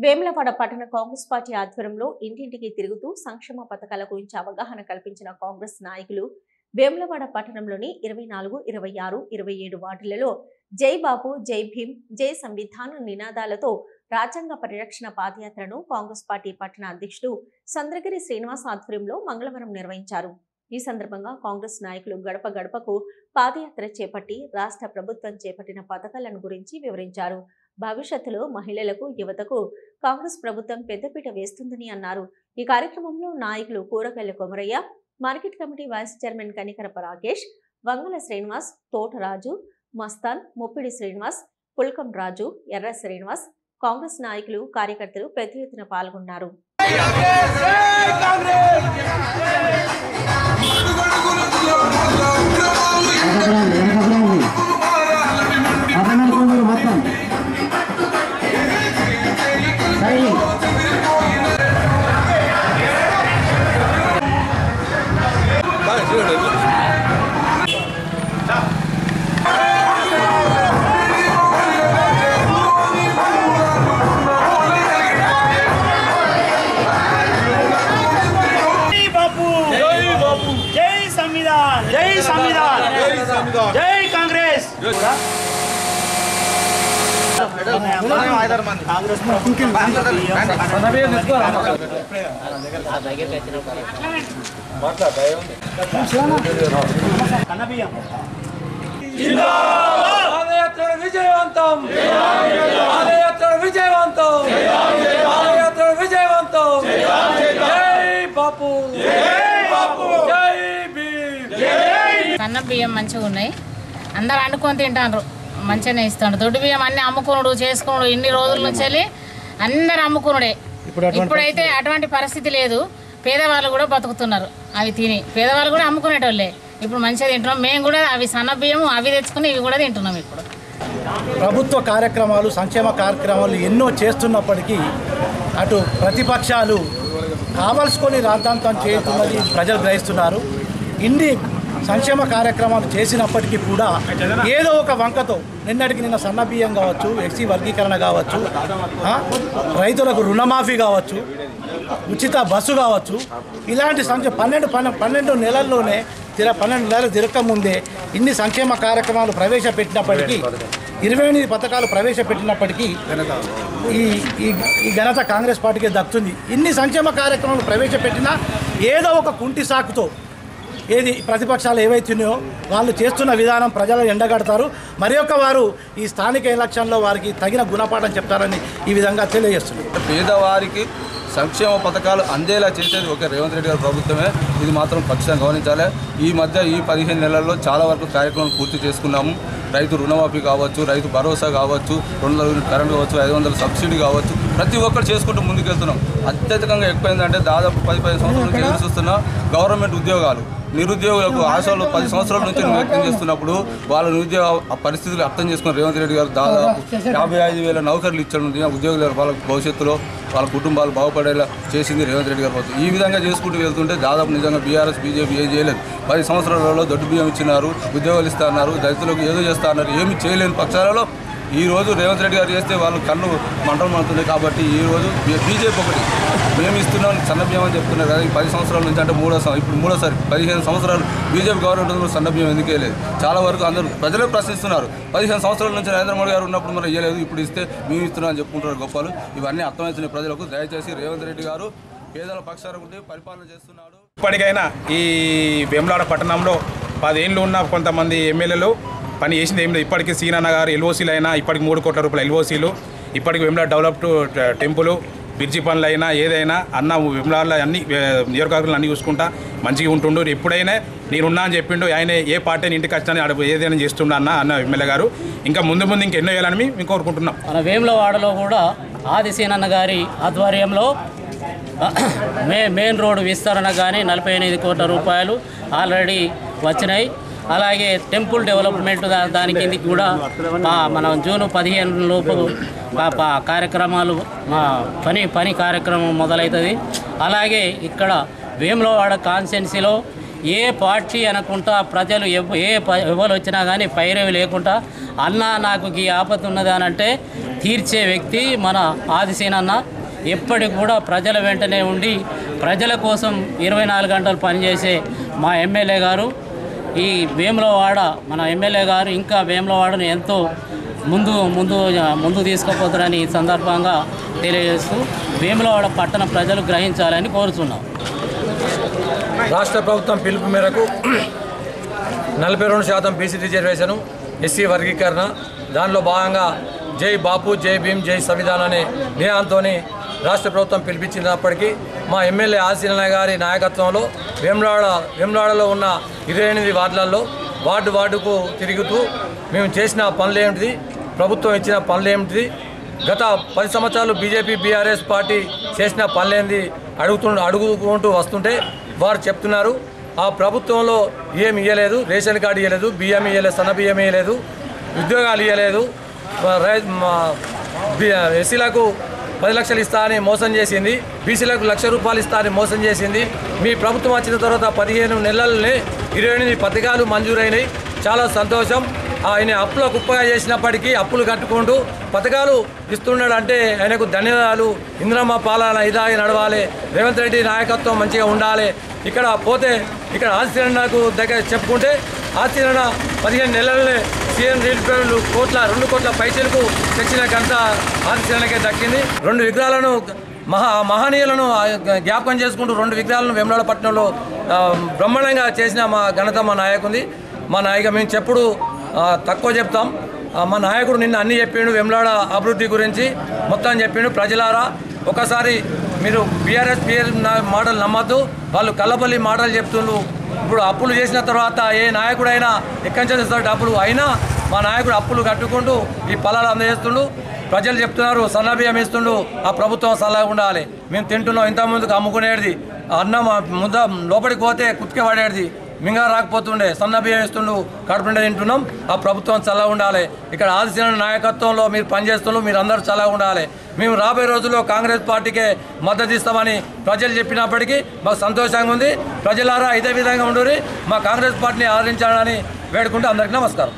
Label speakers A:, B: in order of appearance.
A: వేములవాడ పట్టణ కాంగ్రెస్ పార్టీ ఆధ్వర్యంలో ఇంటింటికి తిరుగుతూ సంక్షేమ పథకాల గురించి అవగాహన కల్పించిన కాంగ్రెస్ నాయకులు వేములవాడ పట్టణంలోని 24, 26, 27 వార్డులలో జై బాపు, జై భీమ్, జై సంవిధాన నినాదాలతో రాజ్యాంగ పరిరక్షణ పాదయాత్రను కాంగ్రెస్ పార్టీ పట్టణ అధ్యక్షుడు సంద్రగిరి శ్రీనివాస్ ఆధ్వర్యంలో మంగళవారం నిర్వహించారు. ఈ సందర్భంగా కాంగ్రెస్ నాయకులు గడప గడపకు పాదయాత్ర చేపట్టి రాష్ట్ర ప్రభుత్వం చేపట్టిన పథకాలను గురించి వివరించారు. భవిష్యత్తులో మహిళలకు, యువతకు కాంగ్రెస్ ప్రభుత్వం పెద్దపీట వేస్తుందని అన్నారు. ఈ కార్యక్రమంలో నాయకులు Kooragayala Komaraiah, market committee vice chairman Kanikarapa Rakesh, Vangala Srinivas, Thotaraju, Mastan, Muppidi Srinivas, Pulkam Raju, Erra Srinivas, Congress నాయకులు, కార్యకర్తలు పెద్ద ఎత్తున పాల్గొన్నారు.
B: जय संविधान, जय कांग्रेस। విజయవంతం, విజయవంతం, విజయవంతం. జై బాపు,
C: సన్న బియ్యం మంచిగా ఉన్నాయి. అందరు అనుకొని తింటారు, మంచిగానే ఇస్తాడు. దొడ్డు బియ్యం అన్ని అమ్ముకున్నాడు, చేసుకున్నాడు. ఇన్ని రోజుల నుంచి వెళ్ళి అందరు అమ్ముకున్నాడే. ఇప్పుడైతే అటువంటి పరిస్థితి లేదు. పేదవాళ్ళు కూడా బతుకుతున్నారు అవి తిని. పేదవాళ్ళు కూడా అమ్ముకునేటోళ్ళే. ఇప్పుడు మంచిగా తింటున్నాం. మేము కూడా అవి సన్న బియ్యం అవి తెచ్చుకుని ఇవి కూడా తింటున్నాం. ఇప్పుడు
D: ప్రభుత్వ కార్యక్రమాలు, సంక్షేమ కార్యక్రమాలు ఎన్నో చేస్తున్నప్పటికీ అటు ప్రతిపక్షాలు కావలసుకొని రాద్ధాంతం చేస్తున్నది ప్రజలు గ్రహిస్తున్నారు. ఇన్ని సంక్షేమ కార్యక్రమాలు చేసినప్పటికీ కూడా ఏదో ఒక వంకతో నిన్న సన్న బియ్యం కావచ్చు, ఎస్సీ వర్గీకరణ కావచ్చు, రైతులకు రుణమాఫీ కావచ్చు, ఉచిత బస్సు కావచ్చు, ఇలాంటి 12 నెలల్లోనే 12 నెలలు తిరగకముందే ఇన్ని సంక్షేమ కార్యక్రమాలు ప్రవేశపెట్టినప్పటికీ 28 పథకాలు ప్రవేశపెట్టినప్పటికీ ఈ ఘనత కాంగ్రెస్ పార్టీకి దక్కుతుంది. ఇన్ని సంక్షేమ కార్యక్రమాలు ప్రవేశపెట్టినా ఏదో ఒక కుంటి సాకుతో ఏది ప్రతిపక్షాలు ఏవైతున్నాయో వాళ్ళు చేస్తున్న విధానం ప్రజలు ఎండగడతారు. మరి వారు ఈ స్థానిక ఎలక్షన్లో వారికి తగిన గుణపాఠం చెప్తారని ఈ విధంగా తెలియజేస్తున్నారు.
E: పేదవారికి సంక్షేమ పథకాలు అందేలా చేసేది ఒక రేవంత్ రెడ్డి గారి ప్రభుత్వమే. ఇది మాత్రం ఖచ్చితంగా గమనించాలి. ఈ మధ్య ఈ 15 నెలల్లో చాలా వరకు కార్యక్రమాలు పూర్తి చేసుకున్నాము. రైతు రుణమాఫీ కావచ్చు, రైతు భరోసా కావచ్చు, 200 యూనిట్ కరెంట్ కావచ్చు, 500 సబ్సిడీ కావచ్చు, ప్రతి ఒక్కరు చేసుకుంటూ ముందుకెళ్తున్నాం. అత్యధికంగా ఎక్కువైందంటే దాదాపు 10-15 సంవత్సరాల నుంచి ఎదురు చూస్తున్న గవర్నమెంట్ ఉద్యోగాలు. నిరుద్యోగులకు ఆశలు 10 సంవత్సరాల నుంచి వ్యక్తం చేస్తున్నప్పుడు వాళ్ళ నిరుద్యోగ పరిస్థితులు అర్థం చేసుకున్న రేవంత్ రెడ్డి గారు దాదాపు 55,000 నౌకర్లు ఇచ్చడం, ఉద్యోగులు వాళ్ళ భవిష్యత్తులో వాళ్ళ కుటుంబాలు బాగుపడేలా చేసింది రేవంత్ రెడ్డి గారు. ఈ విధంగా చేసుకుంటూ వెళ్తుంటే దాదాపు నిజంగా బీఆర్ఎస్, బీజేపీ ఏం చేయలేదు. 10 సంవత్సరాలలో దొడ్డు బియ్యం ఇచ్చినారు, ఉద్యోగాలు ఇస్తా అన్నారు, రైతులకు ఏదో చేస్తా అన్నారు. ఏమి చేయలేని పక్షాలలో ఈరోజు రేవంత్ రెడ్డి గారు చేస్తే వాళ్ళు కన్ను మంటలు మండుతుంది. కాబట్టి ఈరోజు బీజేపీ ఒకటి మేము ఇస్తున్నాం సన్న బియ్యం అని చెప్తున్నారు కదా. 10 సంవత్సరాల నుంచి అంటే ఇప్పుడు మూడోసారి 15 సంవత్సరాలు బీజేపీ గవర్నమెంట్ సన్న బియ్యం ఎందుకే లేదు. చాలా వరకు అందరూ ప్రజలే ప్రశ్నిస్తున్నారు. 15 సంవత్సరాల నుంచి నరేంద్ర మోడీ గారు ఉన్నప్పుడు మనం ఇవ్వలేదు, ఇప్పుడు ఇస్తే మేము ఇస్తున్నాం అని చెప్పుకుంటారు గొప్పలు. ఇవన్నీ అర్థమవుతున్నాయి ప్రజలకు. దయచేసి రేవంత్ రెడ్డి గారు పేదల పక్షాన ఉండి పరిపాలన చేస్తున్నాడు.
F: ఇప్పటికైనా ఈ వేములవాడ పట్టణంలో 10 ఏళ్ళు ఉన్న కొంతమంది ఎమ్మెల్యేలు పని చేసింది ఏం లేదు. ఇప్పటికీ సీనన్న గారు ఎల్ఓసీలు అయినా ఇప్పటికి 3 కోట్ల రూపాయల ఎల్ఓసీలు, ఇప్పటికి వేములవాడ డెవలప్డ్ టెంపుల్, బ్రిడ్జి పనులు అయినా ఏదైనా అన్న వేములవాడలో అన్ని నియోజకవర్గాలు అన్నీ చూసుకుంటా మంచిగా ఉంటుండు. ఎప్పుడైనా నేనున్నా అని చెప్పిండు. ఆయన ఏ పార్టీని ఇంటికి వచ్చినా ఏదైనా చేస్తుండ అన్న ఎమ్మెల్యే గారు. ఇంకా ముందు ఇంకెన్నో వేయాలని మేము కోరుకుంటున్నాం.
G: మన వేములవాడలో కూడా ఆది సీనన్న గారి ఆధ్వర్యంలో మెయిన్ రోడ్డు విస్తరణ కానీ 48 కోట్ల రూపాయలు ఆల్రెడీ వచ్చినాయి. అలాగే టెంపుల్ డెవలప్మెంట్ దాని కిందకి కూడా మనం జూన్ 15 లోపు కార్యక్రమాలు పని కార్యక్రమం మొదలవుతుంది. అలాగే ఇక్కడ వేములవాడ కాన్స్టిట్యున్సీలో ఏ పార్టీ అనుకుంటా ప్రజలు ఎవరు వచ్చినా కానీ పైరవి లేకుండా అన్నా నాకు ఈ ఆపద ఉన్నది అని అంటే తీర్చే వ్యక్తి మన ఆదిసేనన్న. ఎప్పటికి కూడా ప్రజల వెంటనే ఉండి ప్రజల కోసం 24 గంటలు పనిచేసే మా ఎమ్మెల్యే గారు, ఈ వేములవాడ మన ఎమ్మెల్యే గారు ఇంకా వేములవాడను ఎంతో ముందు తీసుకుపోతారని ఈ సందర్భంగా తెలియజేస్తూ వేములవాడ పట్టణ ప్రజలు గ్రహించాలని కోరుతున్నాం.
H: రాష్ట్ర ప్రభుత్వం పిలుపు మేరకు 42% బీసీ రిజర్వేషన్, ఎస్సీ వర్గీకరణ, దానిలో భాగంగా జై బాపు జై భీమ్ జై సంవిధాన్ అనే నినాదంతో రాష్ట్ర ప్రభుత్వం పిలిపించినప్పటికీ మా ఎమ్మెల్యే ఆదిసేనన్న గారి నాయకత్వంలో వేములవాడలో ఉన్న 28 వార్డులలో వార్డుకు తిరుగుతూ మేము చేసిన పనులేమిటిది, ప్రభుత్వం ఇచ్చిన పనులేమిటిది, గత 10 సంవత్సరాలు బీజేపీ బీఆర్ఎస్ పార్టీ చేసిన పనులేంది అడుగుకుంటూ వస్తుంటే వారు చెప్తున్నారు ఆ ప్రభుత్వంలో ఏమి ఇవ్వలేదు, రేషన్ కార్డు ఇవ్వలేదు, బియ్యం ఇవ్వలేదు, సన్న బియ్యం ఇవ్వలేదు, ఉద్యోగాలు ఇవ్వలేదు, ఎస్సీలకు 10 లక్షలు ఇస్తా అని మోసం చేసింది, బీసీలకు ₹1,00,000 ఇస్తా అని మోసం చేసింది. మీ ప్రభుత్వం వచ్చిన తర్వాత 15 నెలలనే 28 పథకాలు మంజూరైనాయి. చాలా సంతోషం. ఆయన అప్పుల కుప్పగా చేసినప్పటికీ అప్పులు కట్టుకుంటూ పథకాలు ఇస్తున్నాడంటే ఆయనకు ధన్యవాదాలు. ఇందిరమ్మ పాలన ఇదాగి నడవాలి, రేవంత్ రెడ్డి నాయకత్వం మంచిగా ఉండాలి. ఇక్కడ ఆదిసేనన్నకు దగ్గర చెప్పుకుంటే ఆదిసేనన్న 15 నెలలనే సీఎం రిలీఫ్ 2 కోట్ల పైసలకు తెచ్చిన ఘనత ఆదిసేనన్నకే దక్కింది. 2 విగ్రహాలను మహనీయులను జ్ఞాపకం చేసుకుంటూ 2 విగ్రహాలను వేములవాడ పట్టణంలో బ్రహ్మాండంగా చేసిన మా ఘనత మా నాయకుది. మా నాయక మేము చెప్పుడు తక్కువ చెప్తాం. మా నాయకుడు నిన్న అన్నీ చెప్పిండు, వేములవాడ అభివృద్ధి గురించి మొత్తం చెప్పిండు. ప్రజలారా ఒకసారి మీరు బీఆర్ఎస్ మాటలు నమ్మద్దు, వాళ్ళు కల్లపల్లి మాటలు చెప్తుండ్రు. ఇప్పుడు అప్పులు చేసిన తర్వాత ఏ నాయకుడైనా ఎక్కడి నుంచి తెస్తాడు డబ్బులు, అయినా మా నాయకుడు అప్పులు కట్టుకుంటూ ఈ ఫలాలు అందజేస్తుండు. ప్రజలు చెప్తున్నారు సన్నబియ్యం ఇస్తుండు, ఆ ప్రభుత్వం సల్లగా ఉండాలి. మేము తింటున్నాం, ఇంతకుముందుకు అమ్ముకునేది అన్నం ముద్ద లోపలికి పోతే కుతికే పడేది, మింగా రాకపోతుండే, సన్న బియ్యం ఇస్తుండు, కడుపు నిండా తింటున్నాం. ఆ ప్రభుత్వం చల్లగా ఉండాలి. ఇక్కడ ఆదిసేనన్న నాయకత్వంలో మీరు పనిచేస్తున్నారు, మీరు అందరూ చల్లగా ఉండాలి. మేము రాబోయే రోజుల్లో కాంగ్రెస్ పార్టీకే మద్దతు ఇస్తామని ప్రజలు చెప్పినప్పటికీ మాకు సంతోషంగా ఉంది. ప్రజలారా ఇదే విధంగా ఉండుర్రి, మా కాంగ్రెస్ పార్టీని ఆదరించాలని వేడుకుంటూ అందరికీ నమస్కారం.